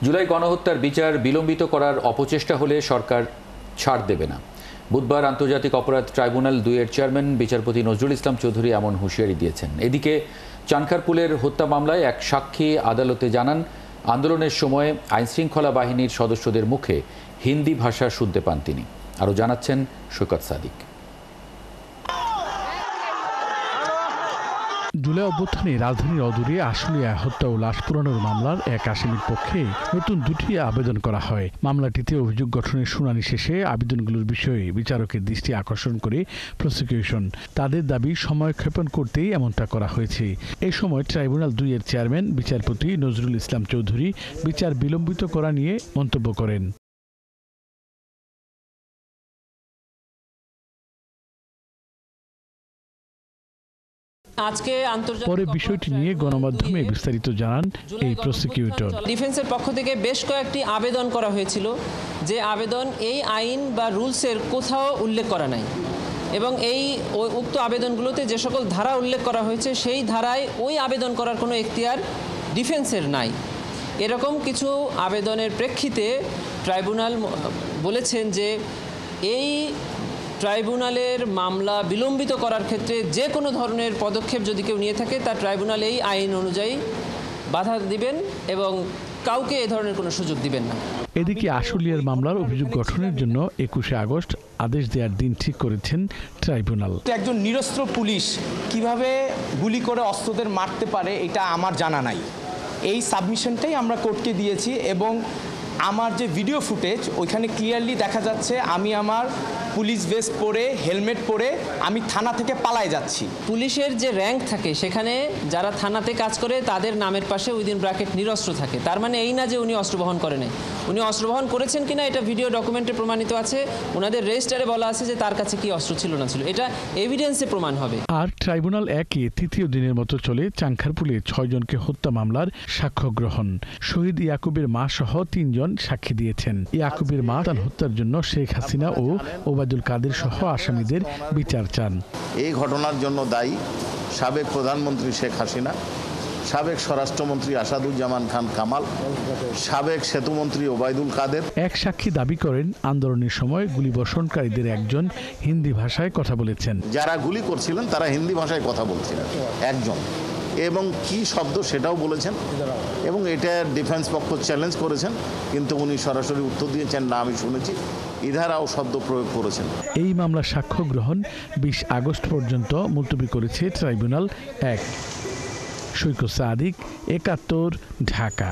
জুলাই গণহত্যার বিচার বিলম্বিত করার অপচেষ্টা হলে সরকার ছাড় দেবে না। বুধবার আন্তর্জাতিক অপরাধ ট্রাইব্যুনাল 2 এর চেয়ারম্যান বিচারপতি নজরুল ইসলাম চৌধুরী এমন হুঁশিয়ারি দিয়েছেন। এদিকে চানখারপুলের হত্যা মামলায় এক সাক্ষী আদালতে জানান, আন্দোলনের সময় আইনশৃঙ্খলা বাহিনীর সদস্যদের মুখে হিন্দি ভাষা শুনতে পান তিনি। আরও জানাচ্ছেন সৈকত সাদিক। জুলাই অভ্যুত্থানে রাজধানীর অদূরে আশুলিয়া হত্যা ও লাশ পোড়ানোর মামলার এক আসামির পক্ষে নতুন 2টি আবেদন করা হয়। মামলাটিতে অভিযোগ গঠনের শুনানি শেষে আবেদনগুলোর বিষয়ে বিচারকের দৃষ্টি আকর্ষণ করে প্রসিকিউশন তাদের দাবি সময়ক্ষেপণ করতেই এমনটা করা হয়েছে। এই সময় ট্রাইব্যুনাল 2 এর চেয়ারম্যান বিচারপতি নজরুল ইসলাম চৌধুরী বিচার বিলম্বিত করা নিয়ে মন্তব্য করেন। পরে বিষয়টি নিয়ে গণমাধ্যমে বিস্তারিত জানান এই প্রসিকিউটর। ডিফেন্সের পক্ষ থেকে বেশ কয়েকটি আবেদন করা হয়েছিল, যে আবেদন এই আইন বা রুলসের কোথাও উল্লেখ করা নাই, এবং এই উক্ত আবেদনগুলোতে যে সকল ধারা উল্লেখ করা হয়েছে সেই ধারায় ওই আবেদন করার কোনো এখতিয়ার ডিফেন্সের নাই। এরকম কিছু আবেদনের প্রেক্ষিতে ট্রাইব্যুনাল বলেছেন যে এই ট্রাইব্যুনালের মামলা বিলম্বিত করার ক্ষেত্রে যে কোনো ধরনের পদক্ষেপ যদি কেউ নিয়ে থাকে তা ট্রাইব্যুনাল এই আইন অনুযায়ী বাধা দিবেন এবং কাউকে এ ধরনের কোনো সুযোগ দিবেন না। এদিকে আশুলিয়ার মামলার অভিযোগ গঠনের জন্য 21শে আগস্ট আদেশ দেওয়ার দিন ঠিক করেছেন ট্রাইব্যুনাল। একজন নিরস্ত্র পুলিশ কিভাবে গুলি করে অস্ত্রদের মারতে পারে এটা আমার জানা নাই। এই সাবমিশনটাই আমরা কোর্টকে দিয়েছি এবং আমার যে ভিডিও ফুটেজ ওইখানে ক্লিয়ারলি দেখা যাচ্ছে আমি আমার পুলিশ ভেস্ট পরে হেলমেট পরে আমি থানা থেকে পালায় যাচ্ছি। পুলিশের যে র্যাঙ্ক থাকে সেখানে যারা থানাতে কাজ করে তাদের নামের পাশে উইদিন ব্র্যাকেট নিরস্ত্র থাকে। তার মানে এই না যে উনি অস্ত্র বহন করে নাই। উনি অস্ত্র বহন করেছেন কিনা এটা ভিডিও ডকুমেন্টে প্রমাণিত আছে। ওনাদের রেজিস্টারে বলা আছে যে তার কাছে কি অস্ত্র ছিল না ছিল, এটা এভিডেন্সে প্রমাণ হবে। আর ট্রাইব্যুনাল 1-এ তৃতীয় দিনের মতো চলে চানখারপুলে 6 জনকে হত্যা মামলার সাক্ষ্য গ্রহণ। শহীদ ইয়াকুবের মা সহ 3 জন সাক্ষী দিয়েছেন। ইয়াকুবের মা তার হত্যার জন্য শেখ হাসিনা ও ওবায়দুল কাদের সহ আসামিদের বিচার চান। এই ঘটনার জন্য দায়ী সাবেক প্রধানমন্ত্রী শেখ হাসিনা, সাবেক স্বরাষ্ট্রমন্ত্রী আসাদুজ্জামান খান কামাল, সাবেক সেতুমন্ত্রী ওবায়দুল কাদের। এক সাক্ষী দাবি করেন, আন্দোলনের সময় গুলিবর্ষণকারীদের একজন হিন্দি ভাষায় কথা বলেছেন। যারা গুলি করছিলেন তারা হিন্দি ভাষায় কথা বলছিলেন একজন, এবং কি শব্দ সেটাও বলেছেন, এবং এটা ডিফেন্স পক্ষ চ্যালেঞ্জ করেছেন, কিন্তু উনি সরাসরি উত্তর দিয়েছেন না আমি শুনেছি, ইধারাও শব্দ প্রয়োগ করেছেন। এই মামলার সাক্ষ্য গ্রহণ 20 আগস্ট পর্যন্ত মুলতবি করেছে ট্রাইব্যুনাল 1। সৈকত সাদিক, 71, ঢাকা।